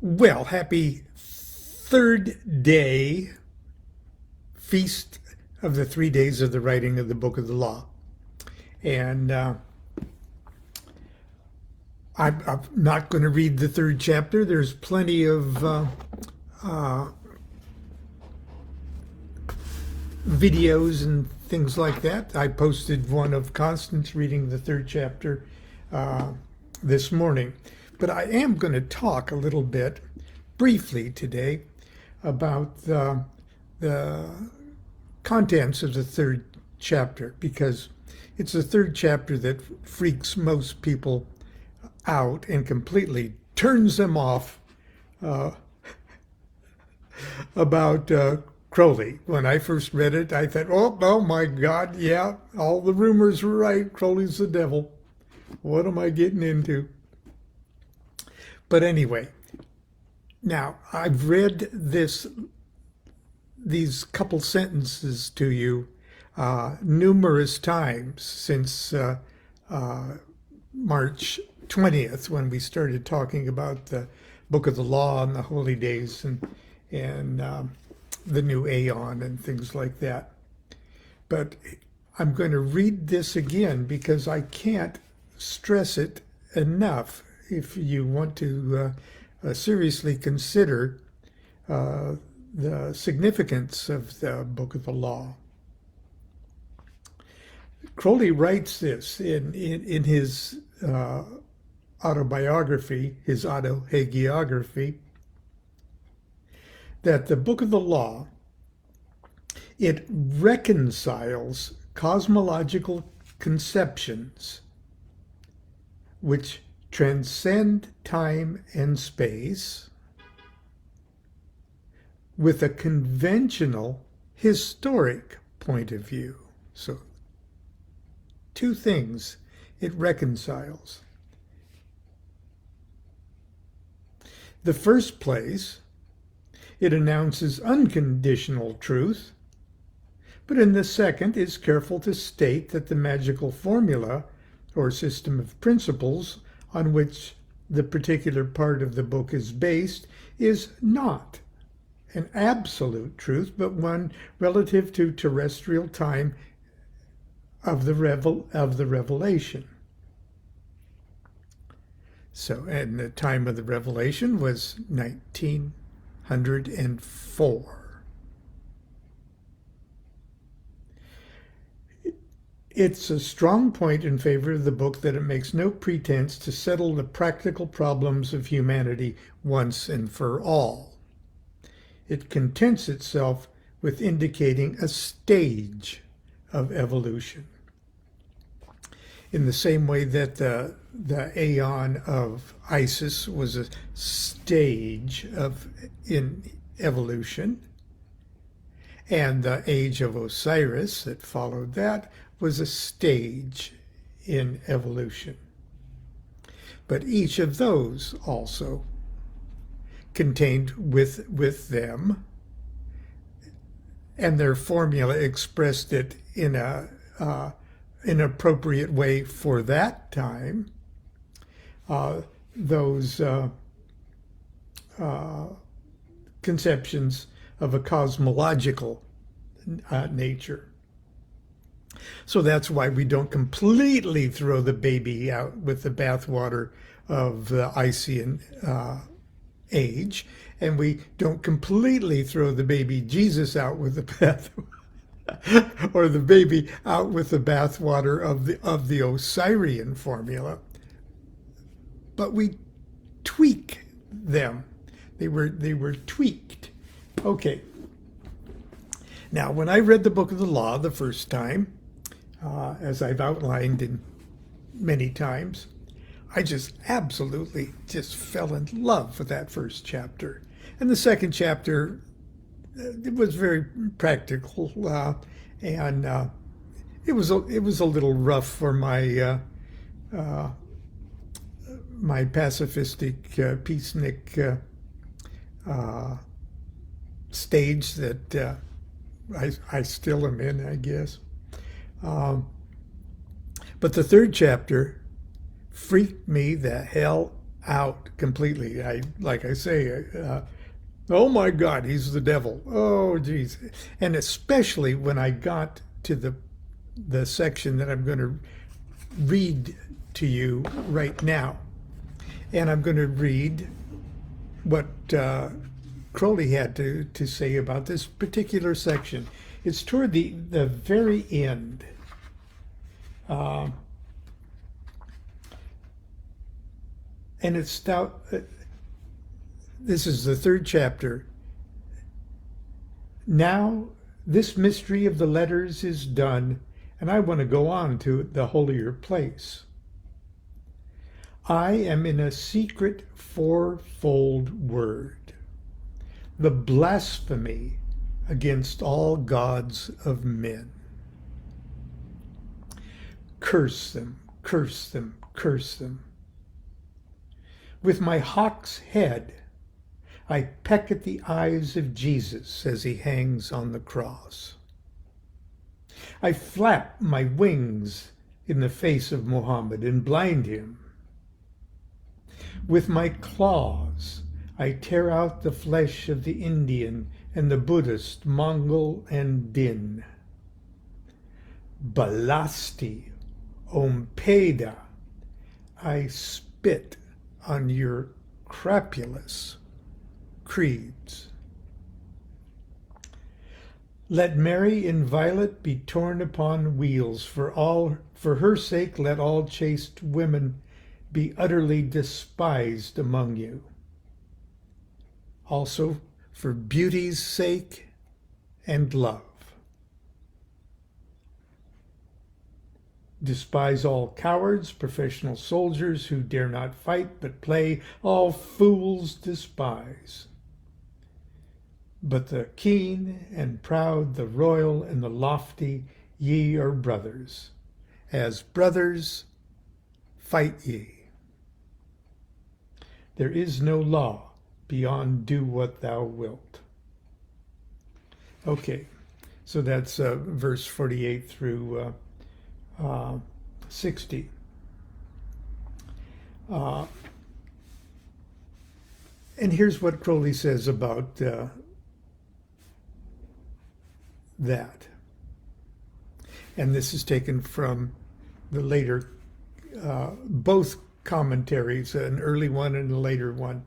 Well, happy third day, feast of the 3 days of the writing of the book of the law. And I'm not going to read the third chapter. There's plenty of videos and things like that. I posted one of Constance reading the third chapter this morning. But I am going to talk a little bit briefly today about the contents of the third chapter, because it's the third chapter that freaks most people out and completely turns them off about Crowley. When I first read it, I thought, oh my God, yeah, all the rumors were right. Crowley's the devil. What am I getting into? But anyway, now I've read these couple sentences to you numerous times since March 20th, when we started talking about the Book of the Law and the Holy Days and the new Aeon and things like that. But I'm going to read this again because I can't stress it enough. If you want to seriously consider the significance of the Book of the Law. Crowley writes this in his autobiography, his autohagiography, that the Book of the Law, it reconciles cosmological conceptions which transcend time and space with a conventional historic point of view. So, two things it reconciles. The first place, it announces unconditional truth, but in the second is careful to state that the magical formula or system of principles on which the particular part of the book is based is not an absolute truth, but one relative to terrestrial time of the revelation. So, and the time of the revelation was 1904. It's a strong point in favor of the book that it makes no pretense to settle the practical problems of humanity once and for all. It contents itself with indicating a stage of evolution. In the same way that the Aeon of Isis was a stage in evolution, and the age of Osiris that followed that was a stage in evolution. But each of those also contained with them, and their formula expressed it in an appropriate way for that time, those conceptions of a cosmological nature. So that's why we don't completely throw the baby out with the bathwater of the Isian age, and we don't completely throw the baby Jesus out with the bath, or the baby out with the bathwater of the Osirian formula. But we tweak them. They were tweaked. Okay. Now, when I read the Book of the Law the first time, as I've outlined in many times, I just absolutely fell in love with that first chapter. And the second chapter, it was very practical, and it was a little rough for my my pacifistic, peacenik stage that I still am in, I guess. But the third chapter freaked me the hell out completely. Like I say, oh my God, he's the devil. Oh, geez. And especially when I got to the section that I'm going to read to you right now. And I'm going to read what Crowley had to say about this particular section. It's toward the very end. And it's stout. This is the 3rd chapter. Now, this mystery of the letters is done, and I want to go on to the holier place. I am in a secret 4-fold word, the blasphemy against all gods of men. Curse them, curse them, curse them. With my hawk's head, I peck at the eyes of Jesus as he hangs on the cross. I flap my wings in the face of Muhammad and blind him. With my claws, I tear out the flesh of the Indian and the Buddhist, Mongol, and Din. Balasti, Ompeda, I spit on your crapulous creeds. Let Mary inviolate be torn upon wheels. For her sake, let all chaste women be utterly despised among you. Also, for beauty's sake and love. Despise all cowards, professional soldiers who dare not fight but play. All fools despise. But the keen and proud, the royal and the lofty, ye are brothers. As brothers, fight ye. There is no law beyond do what thou wilt. Okay, so that's verse 48 through 60. And here's what Crowley says about that. And this is taken from the later, both commentaries, an early one and a later one.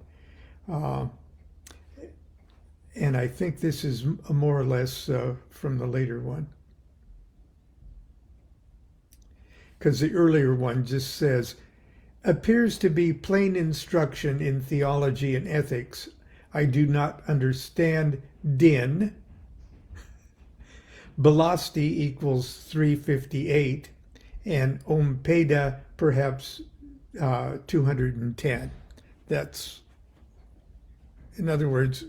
And I think this is more or less from the later one. Because the earlier one just says, appears to be plain instruction in theology and ethics. I do not understand din. Balasti equals 358, and Ompeda perhaps 210. That's, in other words,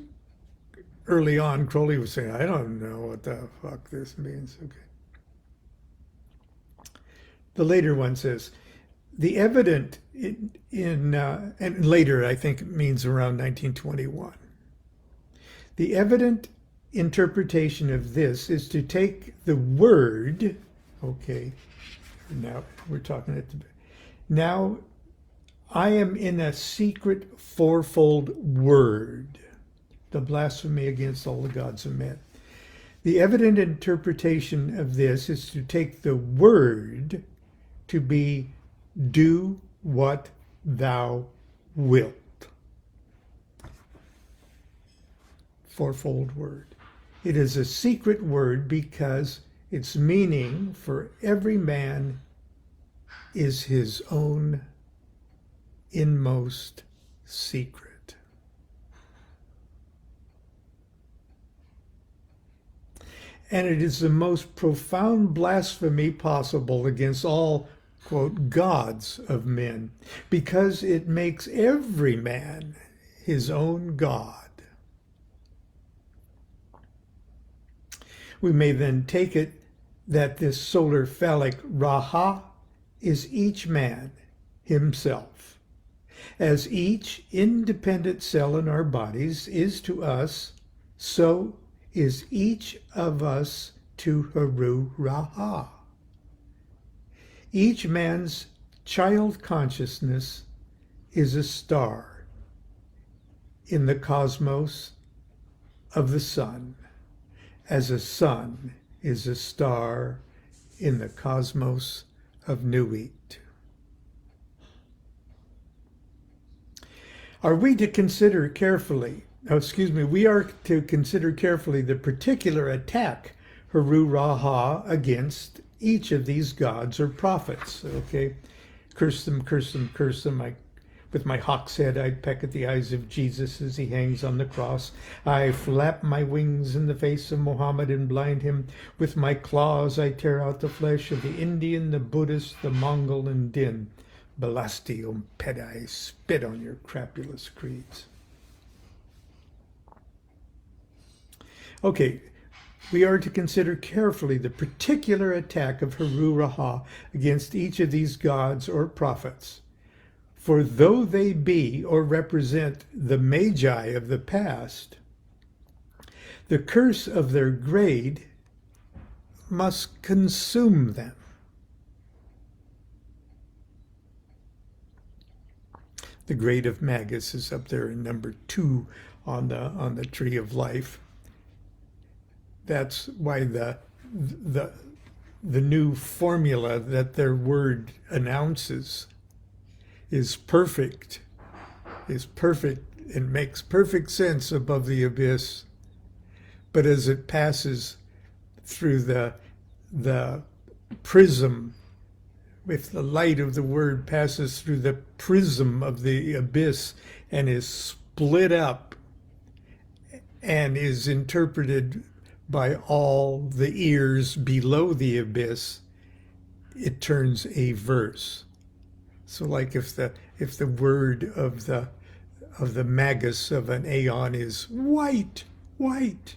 early on, Crowley was saying, I don't know what the fuck this means. Okay. The later one says, the evident and later I think it means around 1921. The evident interpretation of this is to take the word, okay, now we're talking at the, now I am in a secret 4-fold word, the blasphemy against all the gods of men. The evident interpretation of this is to take the word to be do what thou wilt. 4-fold word. It is a secret word because its meaning for every man is his own inmost secret. And it is the most profound blasphemy possible against all, quote, gods of men, because it makes every man his own God. We may then take it that this solar phallic Raha is each man himself, as each independent cell in our bodies is to us, so is each of us to Haru Raha. Each man's child consciousness is a star in the cosmos of the sun, as a sun is a star in the cosmos of Nuit. Are we to consider carefully, we are to consider carefully the particular attack Haru Raha against each of these gods or prophets. Okay, curse them, curse them, curse them. With my hawk's head, I peck at the eyes of Jesus as he hangs on the cross. I flap my wings in the face of Muhammad and blind him. With my claws, I tear out the flesh of the Indian, the Buddhist, the Mongol, and Din. Balasti Pedai, spit on your crapulous creeds. Okay, we are to consider carefully the particular attack of Haru Raha against each of these gods or prophets. For though they be or represent the magi of the past, the curse of their grade must consume them. The grade of Magus is up there in number 2 on the tree of life. That's why the new formula that their word announces is perfect and makes perfect sense above the abyss. But as it passes through the prism, if the light of the word passes through the prism of the abyss and is split up and is interpreted by all the ears below the abyss, it turns a verse. So like if the word of the magus of an aeon is white, white,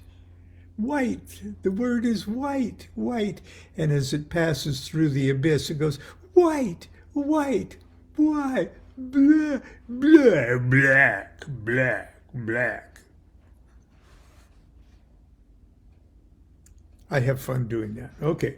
white, the word is white, white, and as it passes through the abyss, it goes white, white, white, blah, blah, black, black, black. I have fun doing that. Okay.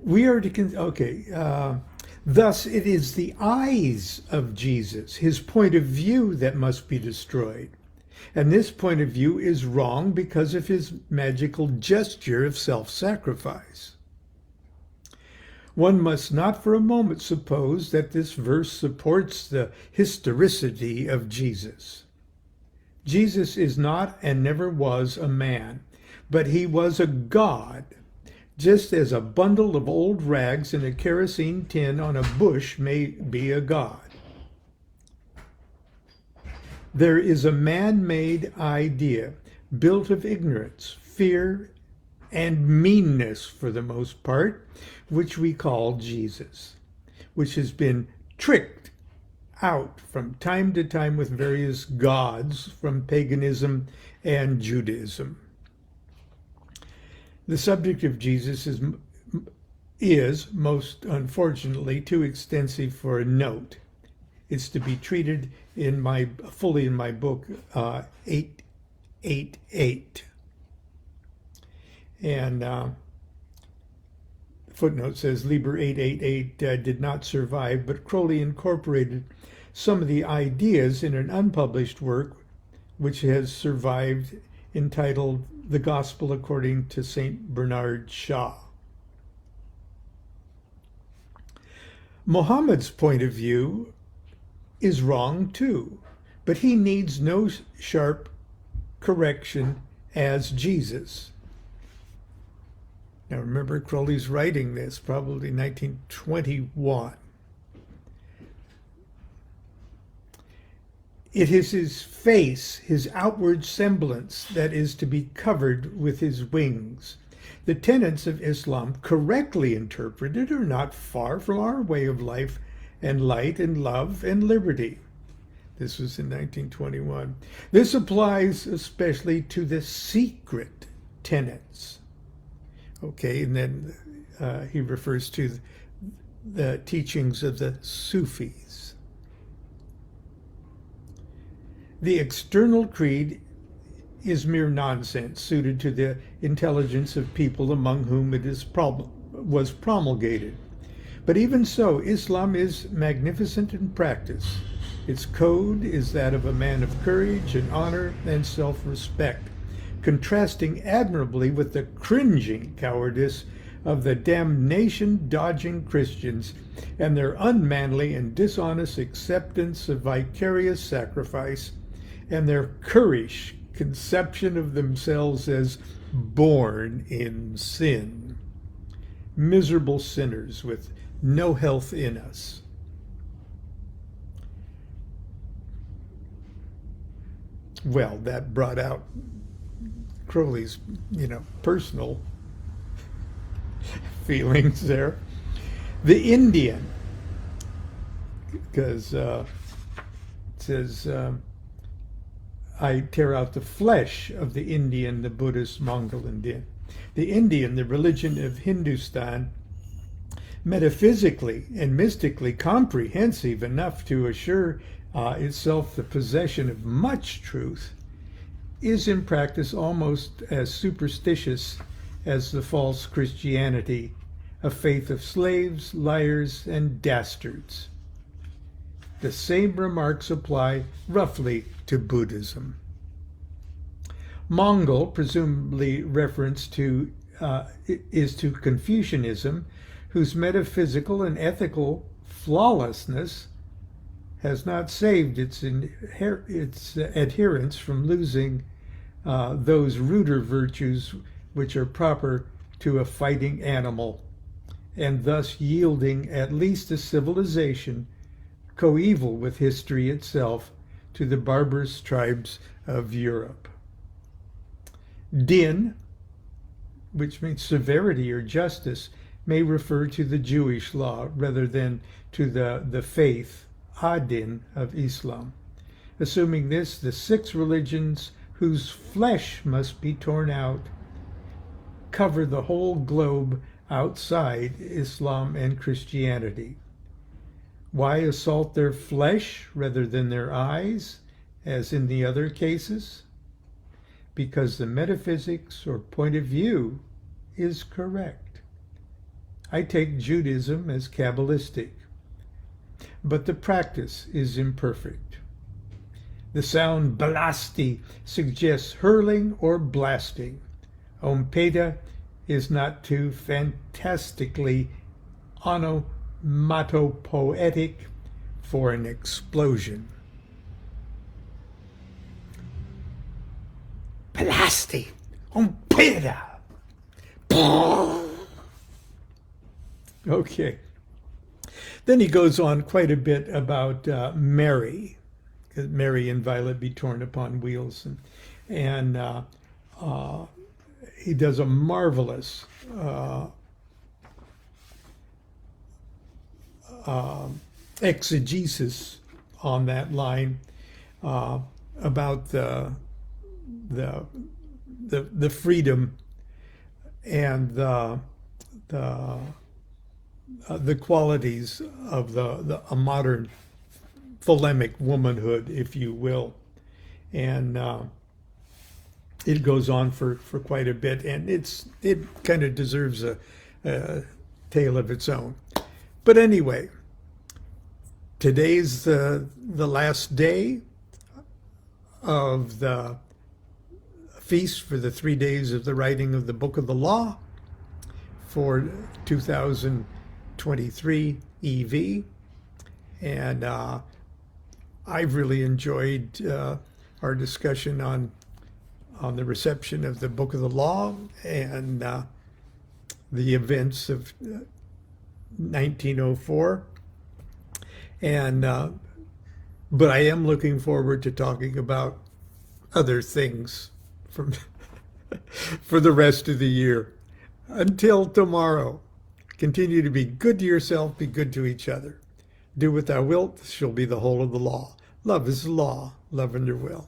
We are to, thus it is the eyes of Jesus, his point of view, that must be destroyed. And this point of view is wrong because of his magical gesture of self-sacrifice. One must not for a moment suppose that this verse supports the historicity of Jesus. Jesus is not and never was a man, but he was a God, just as a bundle of old rags in a kerosene tin on a bush may be a god. There is a man-made idea built of ignorance, fear, and meanness for the most part, which we call Jesus, which has been tricked out from time to time with various gods from paganism and Judaism. The subject of Jesus is most unfortunately too extensive for a note. It's to be treated fully in my book 888. And footnote says Liber 888 did not survive, but Crowley incorporated some of the ideas in an unpublished work which has survived, entitled The Gospel According to St. Bernard Shaw. Muhammad's point of view is wrong too, but he needs no sharp correction as Jesus. Now remember, Crowley's writing this probably 1921. It is his face, his outward semblance, that is to be covered with his wings. The tenets of Islam, correctly interpreted, are not far from our way of life and light and love and liberty. This was in 1921. This applies especially to the secret tenets. Okay, and then he refers to the teachings of the Sufis. The external creed is mere nonsense suited to the intelligence of people among whom it is was promulgated. But even so, Islam is magnificent in practice. Its code is that of a man of courage and honor and self-respect, contrasting admirably with the cringing cowardice of the damnation-dodging Christians and their unmanly and dishonest acceptance of vicarious sacrifice and their currish conception of themselves as born in sin. Miserable sinners with no health in us. Well, that brought out Crowley's, personal feelings there. The Indian, because it says, I tear out the flesh of the Indian, the Buddhist, Mongol, and Din. The Indian, the religion of Hindustan, metaphysically and mystically comprehensive enough to assure itself the possession of much truth, is in practice almost as superstitious as the false Christianity, a faith of slaves, liars, and dastards. The same remarks apply roughly to Buddhism. Mongol, presumably reference to is to Confucianism, whose metaphysical and ethical flawlessness has not saved its adherents from losing those ruder virtues which are proper to a fighting animal, and thus yielding at least a civilization coeval with history itself to the barbarous tribes of Europe. Din, which means severity or justice, may refer to the Jewish law rather than to the faith, Adin, of Islam. Assuming this, the 6 religions whose flesh must be torn out cover the whole globe outside Islam and Christianity. Why assault their flesh rather than their eyes, as in the other cases? Because the metaphysics or point of view is correct. I take Judaism as Kabbalistic, but the practice is imperfect. The sound balasti suggests hurling or blasting. Ompeda is not too fantastically onomatopoetic for an explosion. Balasti, ompeda. Okay. Then he goes on quite a bit about Mary, because Mary and Violet be torn upon wheels, and he does a marvelous exegesis on that line about the freedom and the qualities of a modern polemic womanhood, if you will, and it goes on for quite a bit, and it kind of deserves a tale of its own. But anyway, today's the last day of the feast for the 3 days of the writing of the Book of the Law for 2023 EV, and I've really enjoyed our discussion on the reception of the Book of the Law and the events of 1904, and but I am looking forward to talking about other things from for the rest of the year. Until tomorrow, continue to be good to yourself, be good to each other. Do what thou wilt, shall be the whole of the law. Love is the law, love under will.